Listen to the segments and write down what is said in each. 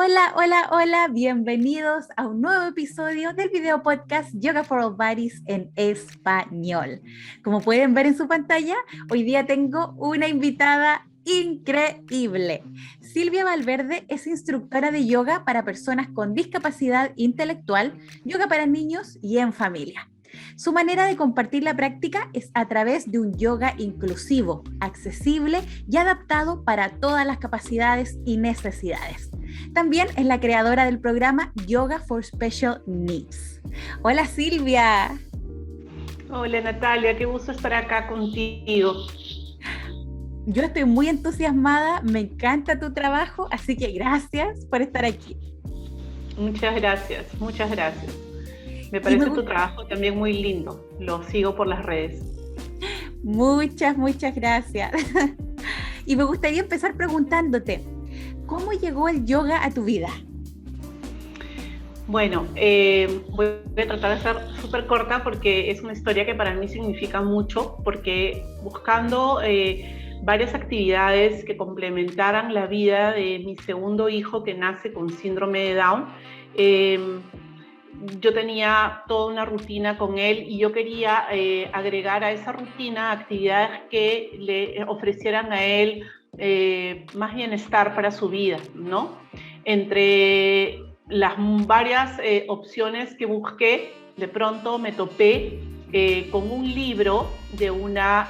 Hola, hola, hola, bienvenidos a un nuevo episodio del video podcast Yoga for All Bodies en español. Como pueden ver en su pantalla, hoy día tengo una invitada increíble. Silvia Valverde es instructora de yoga para personas con discapacidad intelectual, yoga para niños y en familia. Su manera de compartir la práctica es a través de un yoga inclusivo, accesible y adaptado para todas las capacidades y necesidades. También es la creadora del programa Yoga for Special Needs. Hola Silvia. Hola Natalia, qué gusto estar acá contigo. Yo estoy muy entusiasmada, me encanta tu trabajo, así que gracias por estar aquí. Muchas gracias, muchas gracias. Me parece tu trabajo también muy lindo, lo sigo por las redes. Muchas gracias. Y me gustaría empezar preguntándote, ¿cómo llegó el yoga a tu vida? Bueno, voy a tratar de ser súper corta porque es una historia que para mí significa mucho, porque buscando varias actividades que complementaran la vida de mi segundo hijo que nace con síndrome de Down, yo tenía toda una rutina con él y yo quería agregar a esa rutina actividades que le ofrecieran a él más bienestar para su vida, ¿no? Entre las varias opciones que busqué, de pronto me topé con un libro de una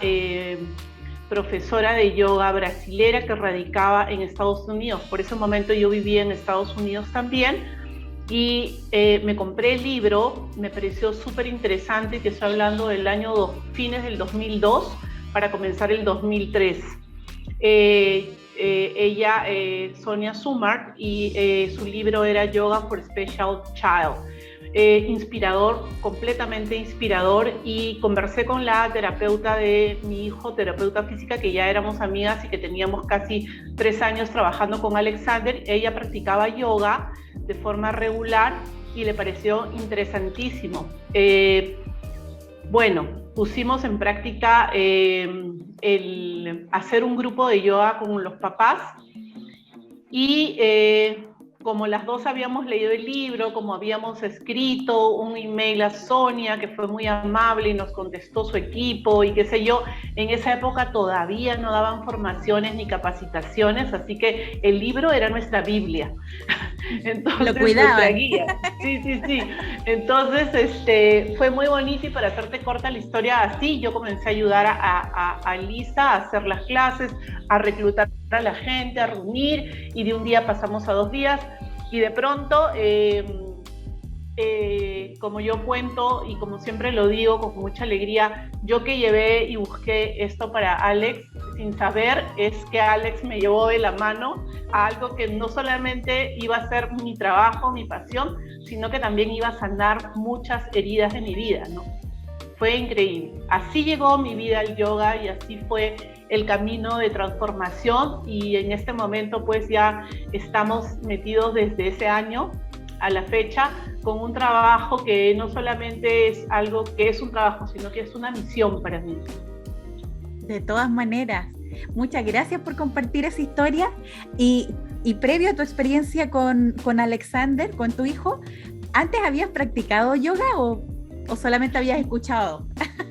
profesora de yoga brasilera que radicaba en Estados Unidos. Por ese momento yo vivía en Estados Unidos también. Y me compré el libro, me pareció súper interesante, que estoy hablando del año fines del 2002 para comenzar el 2003. Ella, Sonia Sumart, y su libro era Yoga for Special Child. Inspirador, completamente inspirador, y conversé con la terapeuta de mi hijo, terapeuta física, que ya éramos amigas y que teníamos casi 3 años trabajando con Alexander. Ella practicaba yoga de forma regular y le pareció interesantísimo. Bueno, pusimos en práctica el hacer un grupo de yoga con los papás y como las dos habíamos leído el libro, como habíamos escrito un email a Sonia, que fue muy amable y nos contestó su equipo y qué sé yo, en esa época todavía no daban formaciones ni capacitaciones, así que el libro era nuestra Biblia. Entonces, lo cuidaban. Nuestra guía. Sí. Entonces, fue muy bonito, y para hacerte corta la historia así, yo comencé a ayudar a Lisa a hacer las clases, a reclutar a la gente, a reunir, y de un día pasamos a 2 días, y de pronto, como yo cuento y como siempre lo digo con mucha alegría, yo que llevé y busqué esto para Alex sin saber, es que Alex me llevó de la mano a algo que no solamente iba a ser mi trabajo, mi pasión, sino que también iba a sanar muchas heridas de mi vida, ¿no? Fue increíble. Así llegó mi vida al yoga y así fue el camino de transformación, y en este momento pues ya estamos metidos desde ese año a la fecha con un trabajo que no solamente es algo que es un trabajo, sino que es una misión para mí. De todas maneras, muchas gracias por compartir esa historia. Y previo a tu experiencia con Alexander, con tu hijo, ¿antes habías practicado yoga o solamente habías escuchado?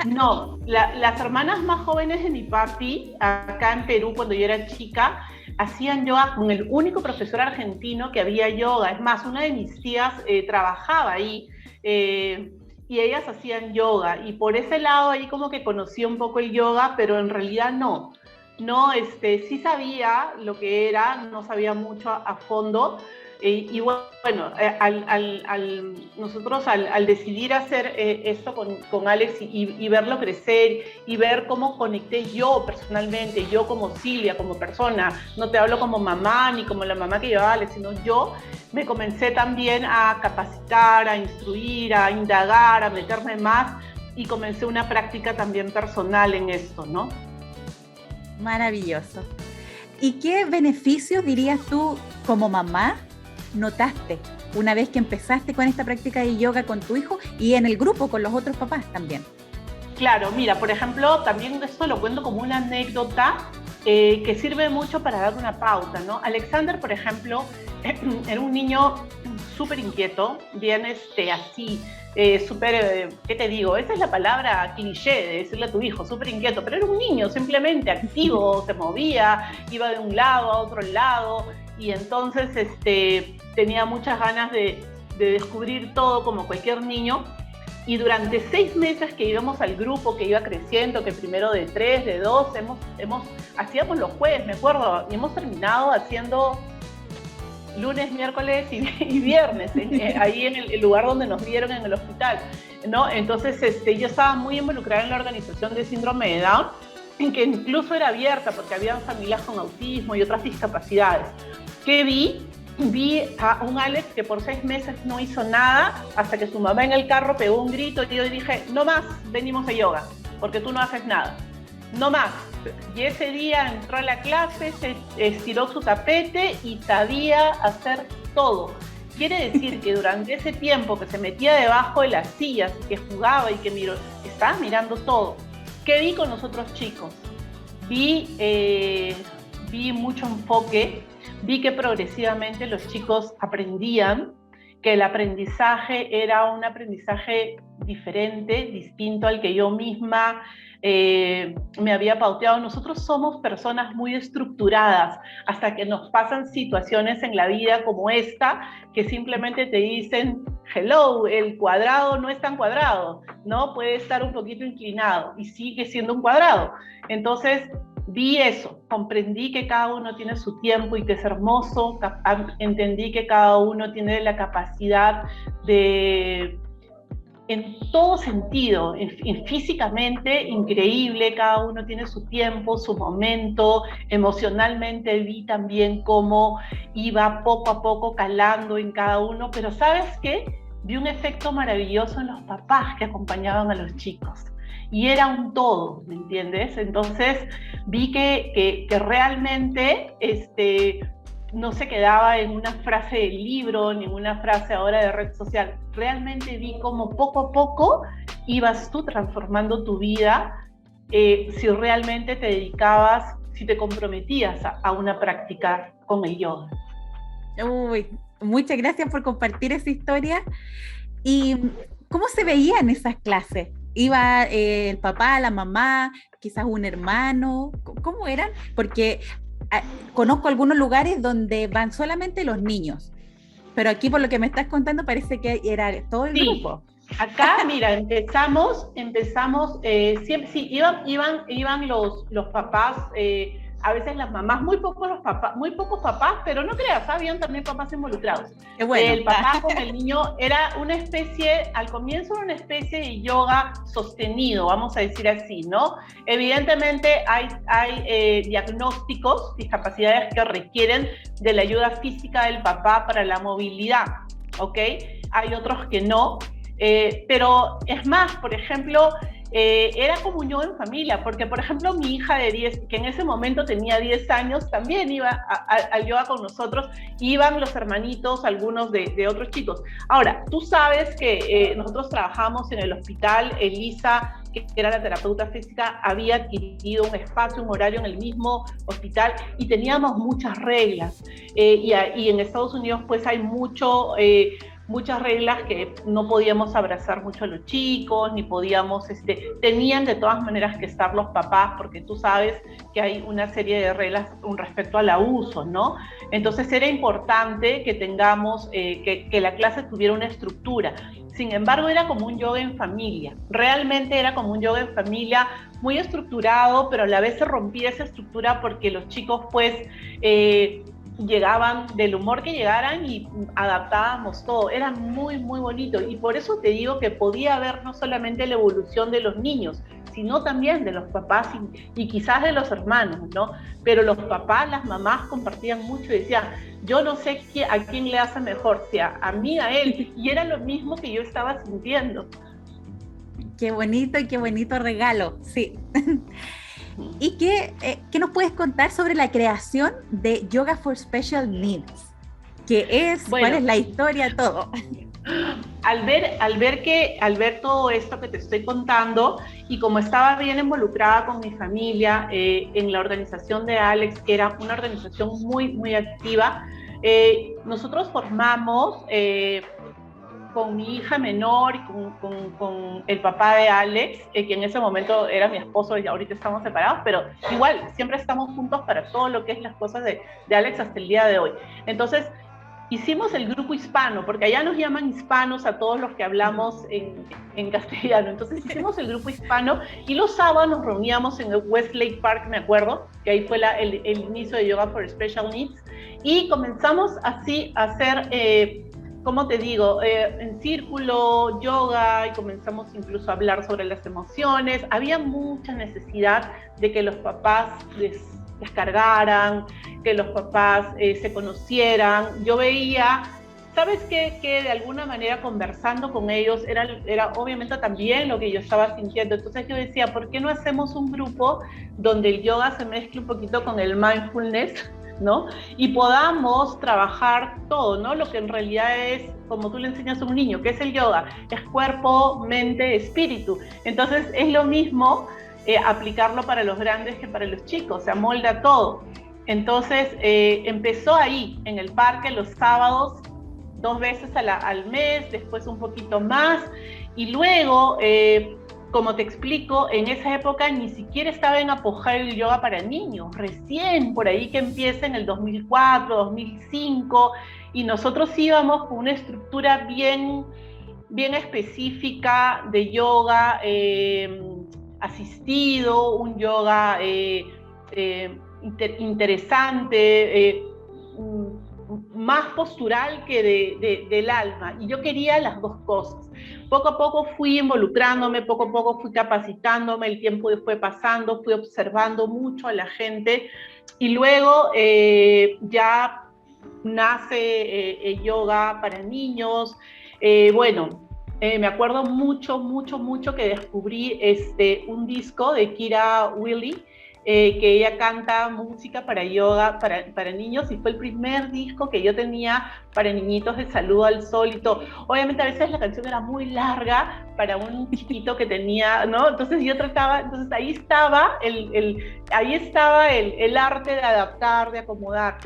No, las hermanas más jóvenes de mi papi, acá en Perú, cuando yo era chica, hacían yoga con el único profesor argentino que había yoga. Es más, una de mis tías trabajaba ahí y ellas hacían yoga. Y por ese lado ahí como que conocí un poco el yoga, pero en realidad no. Sí sabía lo que era, no sabía mucho a fondo. Y bueno, nosotros al decidir hacer esto con Alex y verlo crecer y ver cómo conecté yo personalmente, yo como Silvia, como persona, no te hablo como mamá ni como la mamá que llevaba a Alex, sino yo me comencé también a capacitar, a instruir, a indagar, a meterme más, y comencé una práctica también personal en esto, ¿no? Maravilloso. ¿Y qué beneficios dirías tú como mamá notaste una vez que empezaste con esta práctica de yoga con tu hijo y en el grupo con los otros papás también? Claro, mira, por ejemplo, también esto lo cuento como una anécdota. que sirve mucho para dar una pauta, ¿no? Alexander, por ejemplo, era un niño súper inquieto, bien así, súper, ¿qué te digo? Esa es la palabra cliché de decirle a tu hijo, súper inquieto, pero era un niño simplemente activo, se movía, iba de un lado a otro lado, y entonces tenía muchas ganas de descubrir todo como cualquier niño. Y durante 6 meses que íbamos al grupo, que iba creciendo, que primero de 3, de 2, hacíamos los jueves, me acuerdo, y hemos terminado haciendo lunes, miércoles y viernes, ahí en el lugar donde nos vieron en el hospital, ¿no? Entonces yo estaba muy involucrada en la organización de síndrome de Down, que incluso era abierta porque había familias con autismo y otras discapacidades. ¿Qué vi? Vi a un Alex que por 6 meses no hizo nada hasta que su mamá en el carro pegó un grito y yo dije, no más, venimos a yoga, porque tú no haces nada, no más. Y ese día entró a la clase, se estiró su tapete y sabía hacer todo. Quiere decir que durante ese tiempo que se metía debajo de las sillas, que jugaba y que estaba mirando todo. ¿Qué vi con los otros chicos? Vi mucho enfoque. Vi que progresivamente los chicos aprendían, que el aprendizaje era un aprendizaje diferente, distinto al que yo misma me había pauteado. Nosotros somos personas muy estructuradas hasta que nos pasan situaciones en la vida como esta, que simplemente te dicen, hello, el cuadrado no es tan cuadrado, ¿no? Puede estar un poquito inclinado y sigue siendo un cuadrado. Entonces, vi eso, comprendí que cada uno tiene su tiempo y que es hermoso, entendí que cada uno tiene la capacidad de, en todo sentido, físicamente increíble, cada uno tiene su tiempo, su momento, emocionalmente vi también cómo iba poco a poco calando en cada uno, pero ¿sabes qué? Vi un efecto maravilloso en los papás que acompañaban a los chicos. Y era un todo, ¿me entiendes? Entonces vi que realmente no se quedaba en una frase de libro, ni en una frase ahora de red social. Realmente vi cómo poco a poco ibas tú transformando tu vida si realmente te dedicabas, si te comprometías a una práctica con el yoga. Uy, muchas gracias por compartir esa historia. ¿Y cómo se veían esas clases? ¿Iba el papá, la mamá, quizás un hermano? ¿Cómo eran? Porque conozco algunos lugares donde van solamente los niños, pero aquí por lo que me estás contando parece que era todo el grupo. Acá, mira, empezamos, siempre, sí, iban los papás, a veces las mamás, muy pocos papás, pero no creas, habían también papás involucrados. Bueno. El papá con el niño era una especie, al comienzo era una especie de yoga sostenido, vamos a decir así, ¿no? Evidentemente hay diagnósticos, discapacidades que requieren de la ayuda física del papá para la movilidad, ¿ok? Hay otros que no. Pero es más, por ejemplo, era como un yoga en familia, porque por ejemplo mi hija de 10, que en ese momento tenía 10 años, también iba al yoga con nosotros, iban los hermanitos, algunos de otros chicos. Ahora, tú sabes que nosotros trabajamos en el hospital, Elisa, que era la terapeuta física, había adquirido un espacio, un horario en el mismo hospital y teníamos muchas reglas. Y en Estados Unidos pues hay muchas reglas que no podíamos abrazar mucho a los chicos, ni podíamos, tenían de todas maneras que estar los papás, porque tú sabes que hay una serie de reglas con respecto al abuso, ¿no? Entonces era importante que tengamos, que la clase tuviera una estructura. Sin embargo, era como un yoga en familia, realmente era como un yoga en familia, muy estructurado, pero a la vez se rompía esa estructura porque los chicos pues llegaban del humor que llegaran y adaptábamos todo, era muy muy bonito y por eso te digo que podía haber no solamente la evolución de los niños, sino también de los papás y quizás de los hermanos, ¿no? Pero los papás, las mamás compartían mucho y decían, yo no sé a quién le hace mejor, si a mí, a él, y era lo mismo que yo estaba sintiendo. Qué bonito y qué bonito regalo, sí. ¿Y qué nos puedes contar sobre la creación de Yoga for Special Needs? ¿Qué es? Bueno, ¿cuál es la historia? Todo. al ver todo esto que te estoy contando, y como estaba bien involucrada con mi familia en la organización de Alex, que era una organización muy, muy activa, nosotros formamos con mi hija menor y con el papá de Alex, que en ese momento era mi esposo y ahorita estamos separados, pero igual, siempre estamos juntos para todo lo que es las cosas de Alex hasta el día de hoy. Entonces, hicimos el grupo hispano, porque allá nos llaman hispanos a todos los que hablamos en castellano. Entonces hicimos el grupo hispano y los sábados nos reuníamos en el Westlake Park, me acuerdo, que ahí fue el inicio de Yoga for Special Needs, y comenzamos así a hacer, ¿cómo te digo? En círculo, yoga, y comenzamos incluso a hablar sobre las emociones. Había mucha necesidad de que los papás descargaran, que los papás se conocieran. Yo veía, ¿sabes qué? Que de alguna manera conversando con ellos era obviamente también lo que yo estaba sintiendo. Entonces yo decía, ¿por qué no hacemos un grupo donde el yoga se mezcle un poquito con el mindfulness, ¿no? Y podamos trabajar todo, ¿no? Lo que en realidad es, como tú le enseñas a un niño, ¿qué es el yoga? Es cuerpo, mente, espíritu. Entonces es lo mismo aplicarlo para los grandes que para los chicos, se amolda todo. Entonces empezó ahí, en el parque, los sábados, 2 veces al mes, después un poquito más, y luego, como te explico, en esa época ni siquiera estaba en apogeo el yoga para niños, recién por ahí que empieza en el 2004, 2005, y nosotros íbamos con una estructura bien específica de yoga asistido, un yoga interesante, más postural que del alma, y yo quería las dos cosas. Poco a poco fui involucrándome, poco a poco fui capacitándome, el tiempo fue pasando, fui observando mucho a la gente, y luego ya nace yoga para niños. Me acuerdo mucho que descubrí un disco de Kira Willy, que ella canta música para yoga para niños, y fue el primer disco que yo tenía para niñitos de Salud al Sol y todo. Obviamente a veces la canción era muy larga para un chiquito que tenía, ¿no? Entonces yo trataba, entonces ahí estaba el arte de adaptar, de acomodar.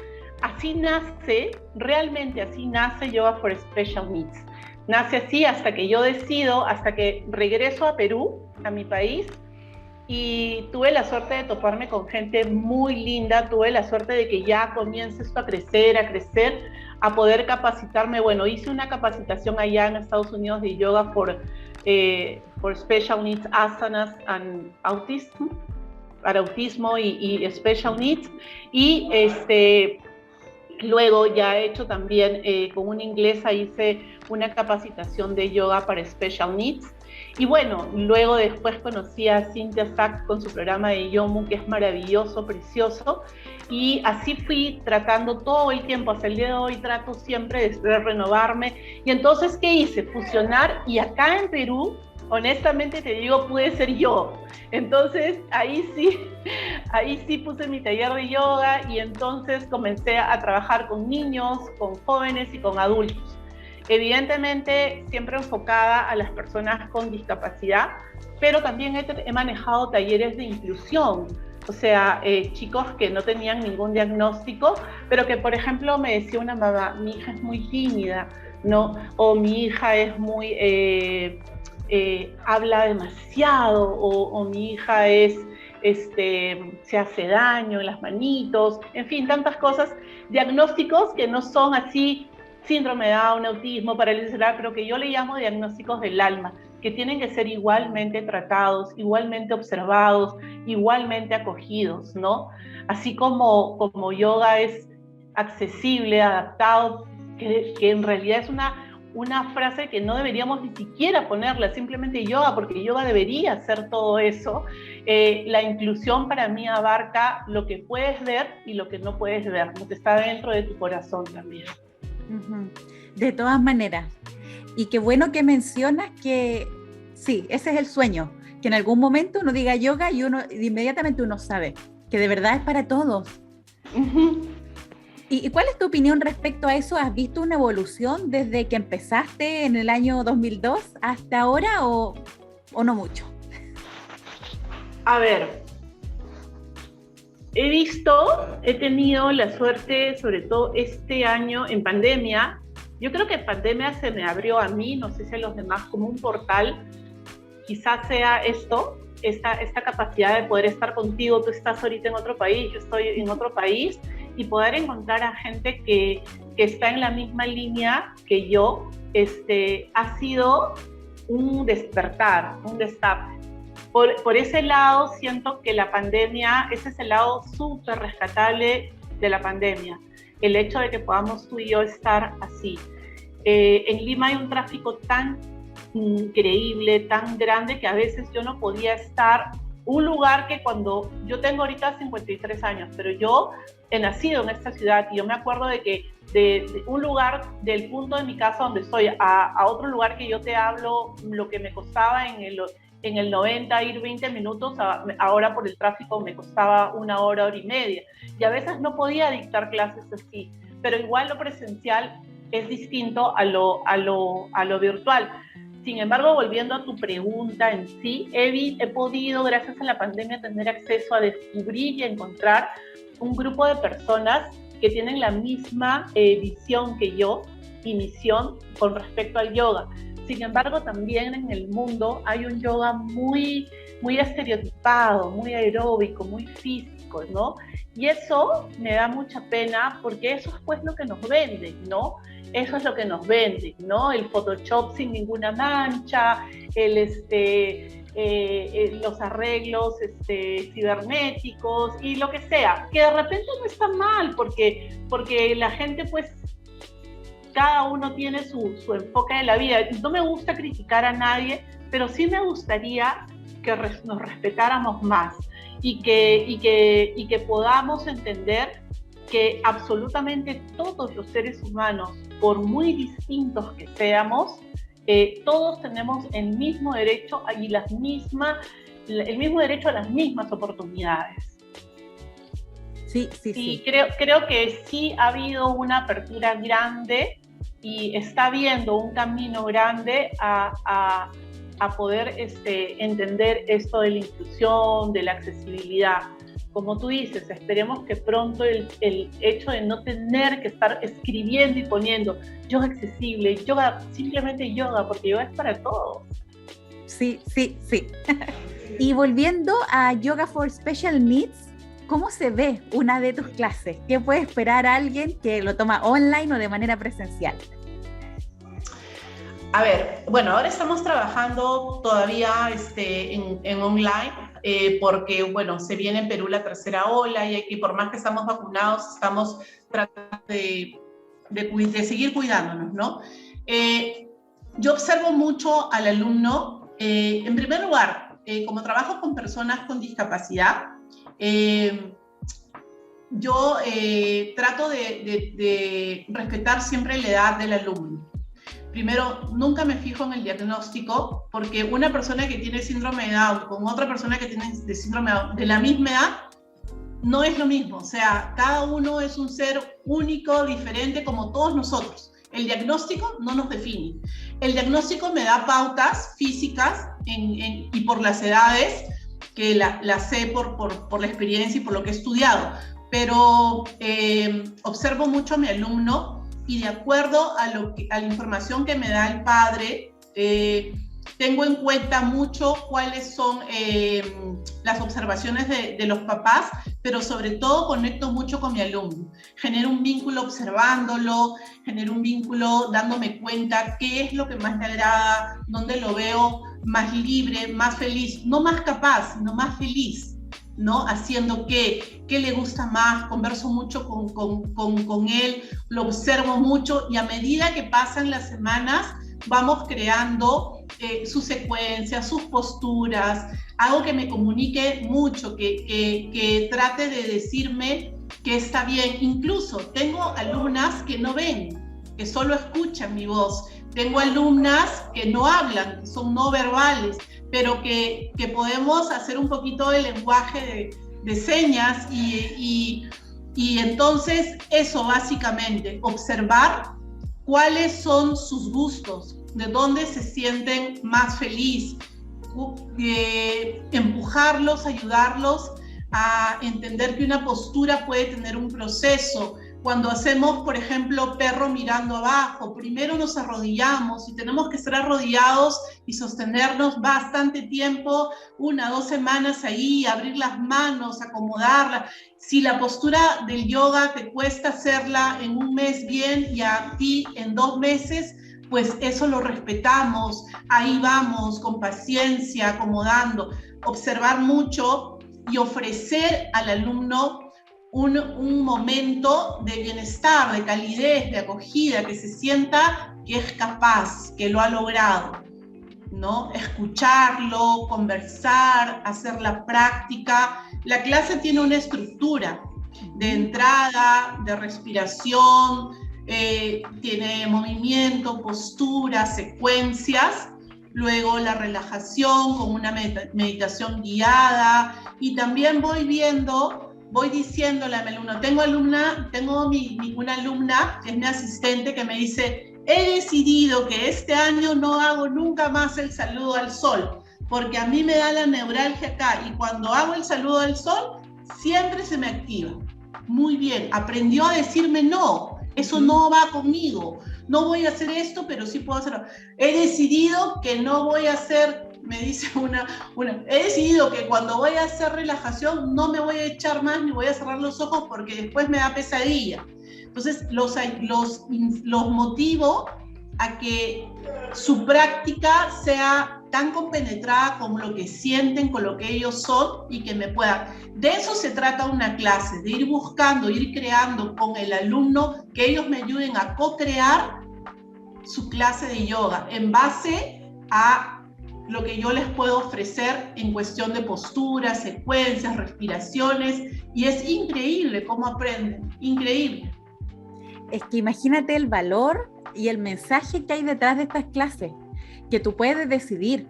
Así nace, realmente así nace Yoga for Special Needs. Nace así hasta que yo decido, hasta que regreso a Perú, a mi país, y tuve la suerte de toparme con gente muy linda, tuve la suerte de que ya comience esto a crecer, a poder capacitarme. Bueno, hice una capacitación allá en Estados Unidos de yoga for special needs, asanas and autism, para autismo y special needs, y luego ya he hecho también con una inglesa, hice una capacitación de yoga para special needs. Y bueno, luego después conocí a Cynthia Sachs con su programa de Yomu, que es maravilloso, precioso, y así fui tratando todo el tiempo, hasta el día de hoy trato siempre de renovarme. Y entonces, ¿qué hice? Fusionar, y acá en Perú, honestamente te digo, pude ser yo. Entonces, ahí sí puse mi taller de yoga, y entonces comencé a trabajar con niños, con jóvenes y con adultos. Evidentemente, siempre enfocada a las personas con discapacidad, pero también he manejado talleres de inclusión, o sea, chicos que no tenían ningún diagnóstico, pero que, por ejemplo, me decía una mamá, mi hija es muy tímida, ¿no? O mi hija es muy, habla demasiado, o mi hija se hace daño en las manitos, en fin, tantas cosas, diagnósticos que no son así, síndrome de Down, autismo, parálisis cerebral, pero que yo le llamo diagnósticos del alma, que tienen que ser igualmente tratados, igualmente observados, igualmente acogidos, ¿no? Así como yoga es accesible, adaptado, que en realidad es una frase que no deberíamos ni siquiera ponerla, simplemente yoga, porque yoga debería ser todo eso. La inclusión para mí abarca lo que puedes ver y lo que no puedes ver, lo que está dentro de tu corazón también. De todas maneras, y qué bueno que mencionas que sí, ese es el sueño, que en algún momento uno diga yoga y inmediatamente uno sabe que de verdad es para todos. ¿Y cuál es tu opinión respecto a eso? ¿Has visto una evolución desde que empezaste en el año 2002 hasta ahora o no mucho? A ver, he tenido la suerte, sobre todo este año en pandemia. Yo creo que en pandemia se me abrió a mí, no sé si a los demás, como un portal. Quizás sea esta capacidad de poder estar contigo. Tú estás ahorita en otro país, yo estoy en otro país, y poder encontrar a gente que está en la misma línea que yo, ha sido un despertar, un destape. Por ese lado, siento que la pandemia, ese es el lado súper rescatable de la pandemia, el hecho de que podamos tú y yo estar así. En Lima hay un tráfico tan increíble, tan grande, que a veces yo no podía estar. Un lugar que cuando yo tengo ahorita 53 años, pero yo he nacido en esta ciudad y yo me acuerdo de que de un lugar del punto de mi casa donde estoy a otro lugar que yo te hablo, lo que me costaba en el 90 ir 20 minutos, ahora por el tráfico me costaba 1 hora, hora y media. Y a veces no podía dictar clases así, pero igual lo presencial es distinto a lo virtual. Sin embargo, volviendo a tu pregunta en sí, he podido, gracias a la pandemia, tener acceso a descubrir y a encontrar un grupo de personas que tienen la misma visión que yo y misión con respecto al yoga. Sin embargo, también en el mundo hay un yoga muy, muy estereotipado, muy aeróbico, muy físico, ¿no? Y eso me da mucha pena, porque eso es pues lo que nos venden, ¿no? Eso es lo que nos venden, ¿no? El Photoshop sin ninguna mancha, los arreglos cibernéticos y lo que sea, que de repente no está mal, porque la gente pues cada uno tiene su enfoque de la vida. No me gusta criticar a nadie, pero sí me gustaría que nos respetáramos más y que podamos entender que absolutamente todos los seres humanos, por muy distintos que seamos, todos tenemos el mismo derecho y el mismo derecho a las mismas oportunidades. Sí. Y creo que sí ha habido una apertura grande y está habiendo un camino grande a poder entender esto de la inclusión, de la accesibilidad. Como tú dices, esperemos que pronto el hecho de no tener que estar escribiendo y poniendo yoga accesible, yoga, simplemente yoga, porque yoga es para todos. Sí. Y volviendo a Yoga for Special Needs, ¿cómo se ve una de tus clases? ¿Qué puede esperar alguien que lo toma online o de manera presencial? A ver, bueno, ahora estamos trabajando todavía en online, porque, bueno, se viene en Perú la tercera ola y aquí, por más que estamos vacunados, estamos tratando de seguir cuidándonos, ¿no? Yo observo mucho al alumno, en primer lugar, como trabajo con personas con discapacidad, yo trato de respetar siempre la edad del alumno. Primero, nunca me fijo en el diagnóstico, porque una persona que tiene síndrome de Down con otra persona que tiene síndrome de Down de la misma edad no es lo mismo. O sea, cada uno es un ser único, diferente, como todos nosotros. El diagnóstico no nos define. El diagnóstico me da pautas físicas y por las edades, que la sé por la experiencia y por lo que he estudiado. Pero observo mucho a mi alumno y de acuerdo a la información que me da el padre, tengo en cuenta mucho cuáles son las observaciones de los papás, pero sobre todo conecto mucho con mi alumno. Genero un vínculo observándolo, genero un vínculo dándome cuenta qué es lo que más le agrada, dónde lo veo más libre, más feliz, no más capaz, sino más feliz, ¿no? Haciendo qué le gusta más, converso mucho con él, lo observo mucho y a medida que pasan las semanas vamos creando sus secuencias, sus posturas, algo que me comunique mucho, que trate de decirme que está bien. Incluso tengo alumnas que no ven, que solo escuchan mi voz. Tengo alumnas que no hablan, que son no verbales, pero que podemos hacer un poquito de lenguaje de señas y Y entonces eso básicamente, observar cuáles son sus gustos, de dónde se sienten más feliz, empujarlos, ayudarlos a entender que una postura puede tener un proceso. Cuando hacemos, por ejemplo, perro mirando abajo, primero nos arrodillamos y tenemos que estar arrodillados y sostenernos bastante tiempo, 1 o 2 semanas ahí, abrir las manos, acomodarlas. Si la postura del yoga te cuesta hacerla en 1 mes bien y a ti en 2 meses, pues eso lo respetamos, ahí vamos, con paciencia, acomodando, observar mucho y ofrecer al alumno un momento de bienestar, de calidez, de acogida, que se sienta que es capaz, que lo ha logrado, ¿no? Escucharlo, conversar, hacer la práctica. La clase tiene una estructura de entrada, de respiración, tiene movimiento, postura, secuencias, luego la relajación con una meditación guiada, y también voy diciéndole a mi alumno, tengo una alumna que es mi asistente que me dice, he decidido que este año no hago nunca más el saludo al sol, porque a mí me da la neuralgia acá, y cuando hago el saludo al sol, siempre se me activa. Muy bien, aprendió a decirme no, eso no va conmigo, no voy a hacer esto, pero sí puedo hacerlo. He decidido que no voy a hacer, me dice he decidido que cuando voy a hacer relajación no me voy a echar más ni voy a cerrar los ojos porque después me da pesadilla. Entonces los motivo a que su práctica sea tan compenetrada con lo que sienten, con lo que ellos son, y que me puedan. De eso se trata una clase, de ir buscando, ir creando con el alumno, que ellos me ayuden a co-crear su clase de yoga en base a lo que yo les puedo ofrecer en cuestión de posturas, secuencias, respiraciones, y es increíble cómo aprenden, increíble. Es que imagínate el valor y el mensaje que hay detrás de estas clases, que tú puedes decidir,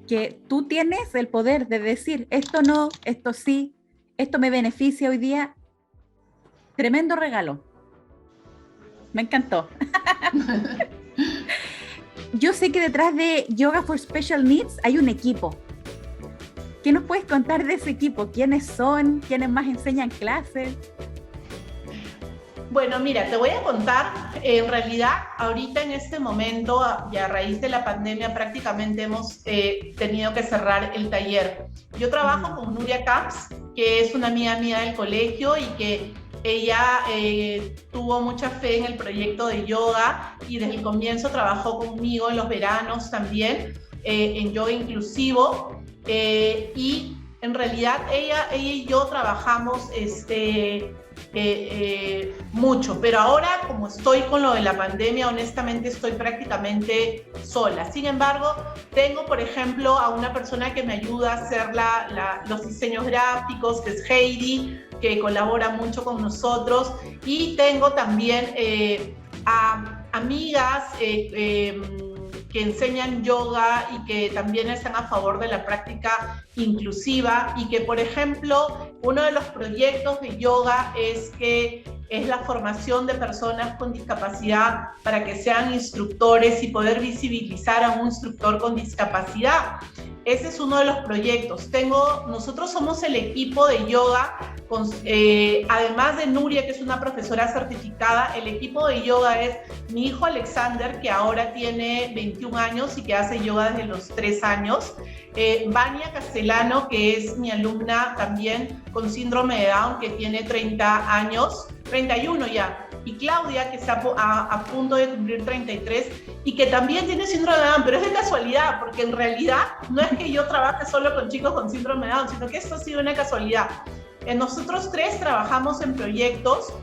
que tú tienes el poder de decir, esto no, esto sí, esto me beneficia hoy día. Tremendo regalo. Me encantó. Yo sé que detrás de Yoga for Special Needs hay un equipo. ¿Qué nos puedes contar de ese equipo? ¿Quiénes son? ¿Quiénes más enseñan clases? Bueno, mira, te voy a contar, en realidad, ahorita en este momento, y a raíz de la pandemia, prácticamente hemos tenido que cerrar el taller. Yo trabajo con Nuria Camps, que es una amiga mía del colegio y que ella tuvo mucha fe en el proyecto de yoga y desde el comienzo trabajó conmigo en los veranos también, en yoga inclusivo, y en realidad ella y yo trabajamos mucho, pero ahora como estoy con lo de la pandemia, honestamente estoy prácticamente sola. Sin embargo, tengo por ejemplo a una persona que me ayuda a hacer los diseños gráficos, que es Heidi, que colabora mucho con nosotros, y tengo también a amigas que enseñan yoga y que también están a favor de la práctica inclusiva, y que, por ejemplo, uno de los proyectos de yoga es la formación de personas con discapacidad para que sean instructores y poder visibilizar a un instructor con discapacidad. Ese es uno de los proyectos. Nosotros somos el equipo de yoga, además de Nuria, que es una profesora certificada. El equipo de yoga es mi hijo Alexander, que ahora tiene 21 años y que hace yoga desde los 3 años. Vania Castellano, que es mi alumna también con síndrome de Down, que tiene 30 años, 31 ya. Y Claudia, que está a punto de cumplir 33 y que también tiene síndrome de Down, pero es de casualidad, porque en realidad no es que yo trabaje solo con chicos con síndrome de Down, sino que esto ha sido una casualidad. Nosotros 3 trabajamos en proyectos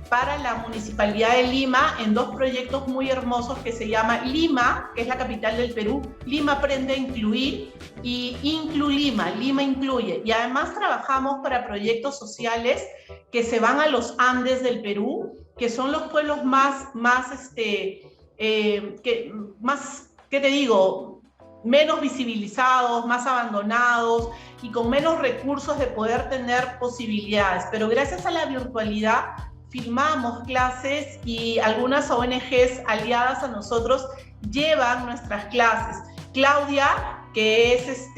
para la Municipalidad de Lima, en 2 proyectos muy hermosos que se llama Lima, que es la capital del Perú. Lima aprende a incluir, y Lima incluye. Y además trabajamos para proyectos sociales que se van a los Andes del Perú, que son los pueblos ¿qué te digo? menos visibilizados, más abandonados y con menos recursos de poder tener posibilidades. Pero gracias a la virtualidad filmamos clases y algunas ONGs aliadas a nosotros llevan nuestras clases. Claudia, que es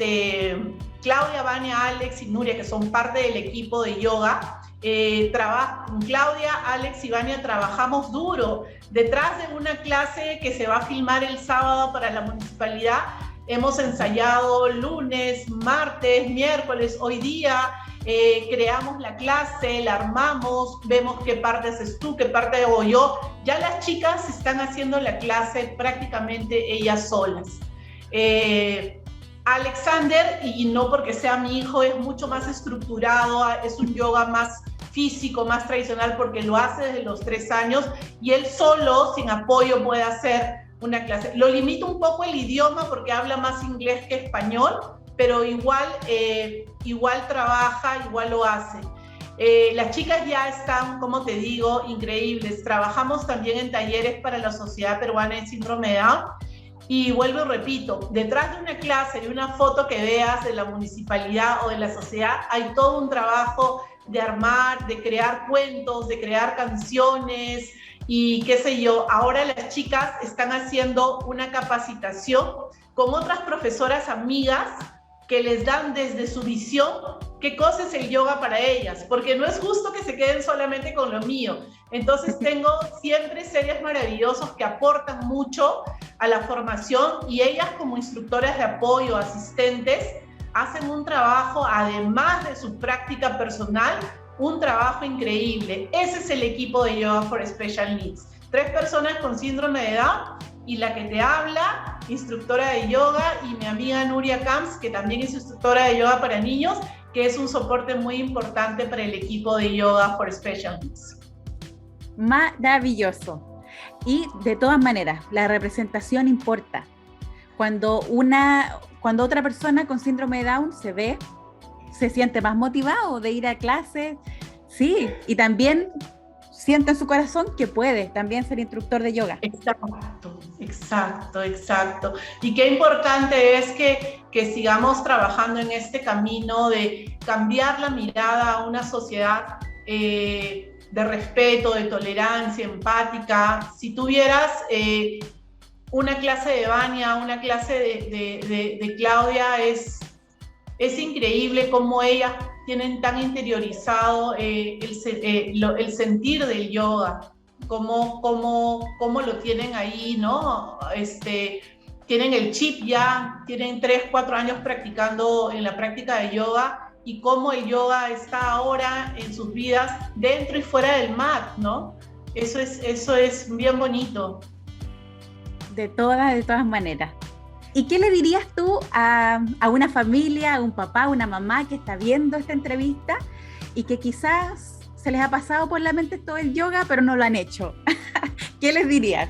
Claudia, Vania, Alex y Nuria, que son parte del equipo de yoga, con Claudia, Alex y Vania trabajamos duro. Detrás de una clase que se va a filmar el sábado para la municipalidad, hemos ensayado lunes, martes, miércoles, hoy día. Creamos la clase, la armamos, vemos qué parte haces tú, qué parte hago yo. Ya las chicas están haciendo la clase prácticamente ellas solas. Alexander, y no porque sea mi hijo, es mucho más estructurado, es un yoga más físico, más tradicional, porque lo hace desde los 3 años y él solo, sin apoyo, puede hacer una clase. Lo limita un poco el idioma porque habla más inglés que español, pero igual trabaja, igual lo hace. Las chicas ya están, como te digo, increíbles. Trabajamos también en talleres para la Sociedad Peruana de Síndrome de Down. Y vuelvo y repito, detrás de una clase, de una foto que veas de la municipalidad o de la sociedad, hay todo un trabajo de armar, de crear cuentos, de crear canciones y qué sé yo. Ahora las chicas están haciendo una capacitación con otras profesoras amigas que les dan desde su visión qué cosa es el yoga para ellas, porque no es justo que se queden solamente con lo mío. Entonces tengo siempre seres maravillosos que aportan mucho a la formación y ellas como instructoras de apoyo, asistentes, hacen un trabajo, además de su práctica personal, un trabajo increíble. Ese es el equipo de Yoga for Special Needs. 3 personas con síndrome de Down y la que te habla, instructora de yoga, y mi amiga Nuria Camps, que también es instructora de yoga para niños, que es un soporte muy importante para el equipo de Yoga for Special Needs. Maravilloso. Y de todas maneras, la representación importa. Cuando otra persona con síndrome de Down se ve, se siente más motivado de ir a clases, sí, y también siente en su corazón que puede también ser instructor de yoga. Exacto. Y qué importante es que sigamos trabajando en este camino de cambiar la mirada a una sociedad de respeto, de tolerancia, empática. Si tuvieras una clase de Vania, una clase de Claudia, es increíble cómo ellas tienen tan interiorizado el sentir del yoga, cómo lo tienen ahí, ¿no? Tienen el chip ya, tienen 3, 4 años practicando en la práctica de yoga y cómo el yoga está ahora en sus vidas dentro y fuera del mat, ¿no? Eso es bien bonito. De todas maneras. ¿Y qué le dirías tú a una familia, a un papá, a una mamá que está viendo esta entrevista y que quizás se les ha pasado por la mente todo el yoga, pero no lo han hecho? ¿Qué les dirías?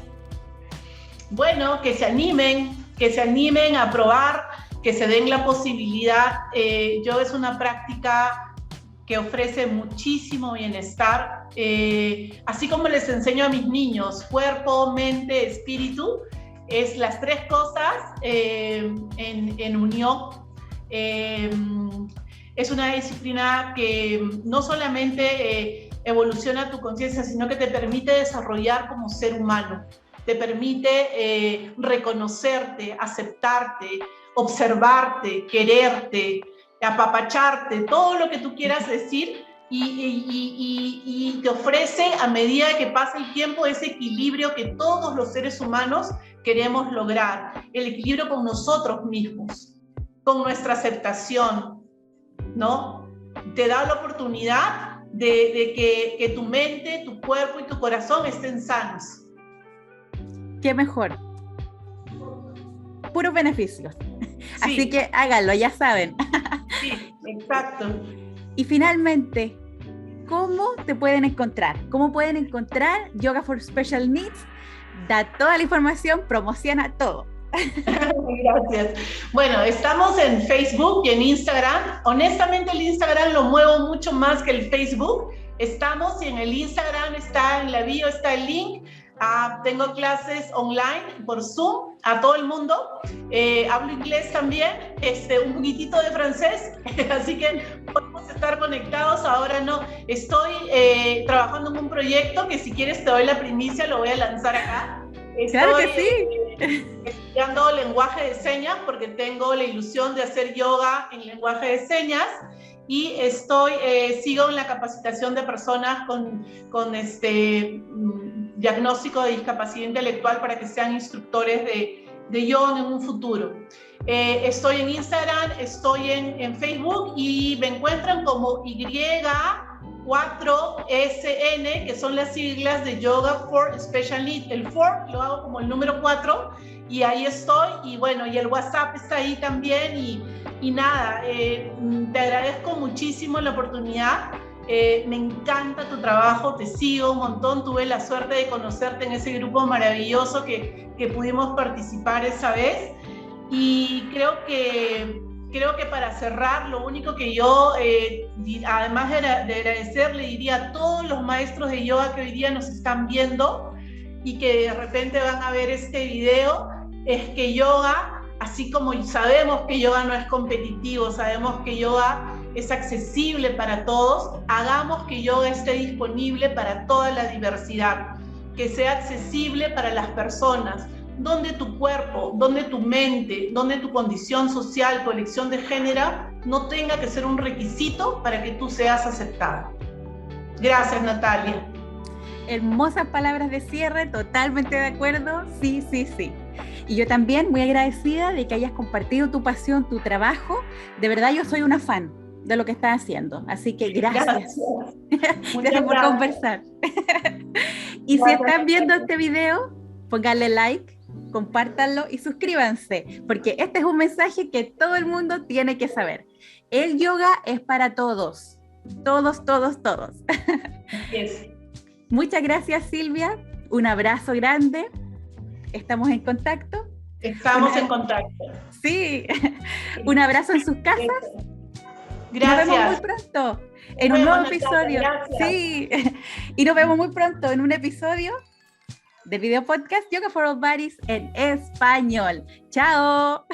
Bueno, que se animen a probar, que se den la posibilidad. Yoga es una práctica que ofrece muchísimo bienestar, así como les enseño a mis niños, cuerpo, mente, espíritu. Es las 3 cosas en unión. Es una disciplina que no solamente evoluciona tu conciencia, sino que te permite desarrollar como ser humano, te permite reconocerte, aceptarte, observarte, quererte, apapacharte, todo lo que tú quieras decir. Y te ofrece, a medida que pasa el tiempo, ese equilibrio que todos los seres humanos queremos lograr, el equilibrio con nosotros mismos, con nuestra aceptación, ¿no? Te da la oportunidad de que tu mente, tu cuerpo y tu corazón estén sanos. ¿Qué mejor? Puros beneficios. Sí. Así que háganlo, ya saben. Sí, exacto. Y finalmente, ¿cómo te pueden encontrar? ¿Cómo pueden encontrar Yoga for Special Needs? Da toda la información, promociona todo. Gracias. Bueno, estamos en Facebook y en Instagram. Honestamente, el Instagram lo muevo mucho más que el Facebook. Estamos y en el Instagram está en la bio, está el link. Tengo clases online por Zoom a todo el mundo. Hablo inglés también, un poquitito de francés, así que podemos estar conectados. Ahora no, estoy trabajando en un proyecto que si quieres te doy la primicia, lo voy a lanzar acá. Claro que sí. Estudiando lenguaje de señas porque tengo la ilusión de hacer yoga en lenguaje de señas y sigo en la capacitación de personas con diagnóstico de discapacidad intelectual para que sean instructores de yoga en un futuro. Estoy en Instagram, estoy en Facebook y me encuentran como Y4SN, que son las siglas de Yoga for Special Needs. El 4 lo hago como el número 4 y ahí estoy. Y bueno, y el WhatsApp está ahí también. Y nada, te agradezco muchísimo la oportunidad. Me encanta tu trabajo, te sigo un montón. Tuve la suerte de conocerte en ese grupo maravilloso que pudimos participar esa vez. Y creo que para cerrar, lo único que yo, además de agradecer, le diría a todos los maestros de yoga que hoy día nos están viendo y que de repente van a ver este video, es que yoga, así como sabemos que yoga no es competitivo, sabemos que yoga es accesible para todos, hagamos que yoga esté disponible para toda la diversidad, que sea accesible para las personas, donde tu cuerpo, donde tu mente, donde tu condición social, tu elección de género no tenga que ser un requisito para que tú seas aceptada. Gracias, Natalia. Hermosas palabras de cierre, totalmente de acuerdo, sí. Y yo también muy agradecida de que hayas compartido tu pasión, tu trabajo. De verdad yo soy una fan de lo que estás haciendo, así que gracias. Gracias por conversar. Y si están viendo este video, pónganle like, compártanlo y suscríbanse, porque este es un mensaje que todo el mundo tiene que saber. El yoga es para todos, todos. Yes. Muchas gracias, Silvia, un abrazo grande, estamos en contacto. Estamos en contacto. Sí, un abrazo en sus casas. Gracias. Nos vemos muy pronto en un nuevo episodio. Sí, y nos vemos muy pronto en un episodio del video podcast Yoga for All Bodies en español. ¡Chao!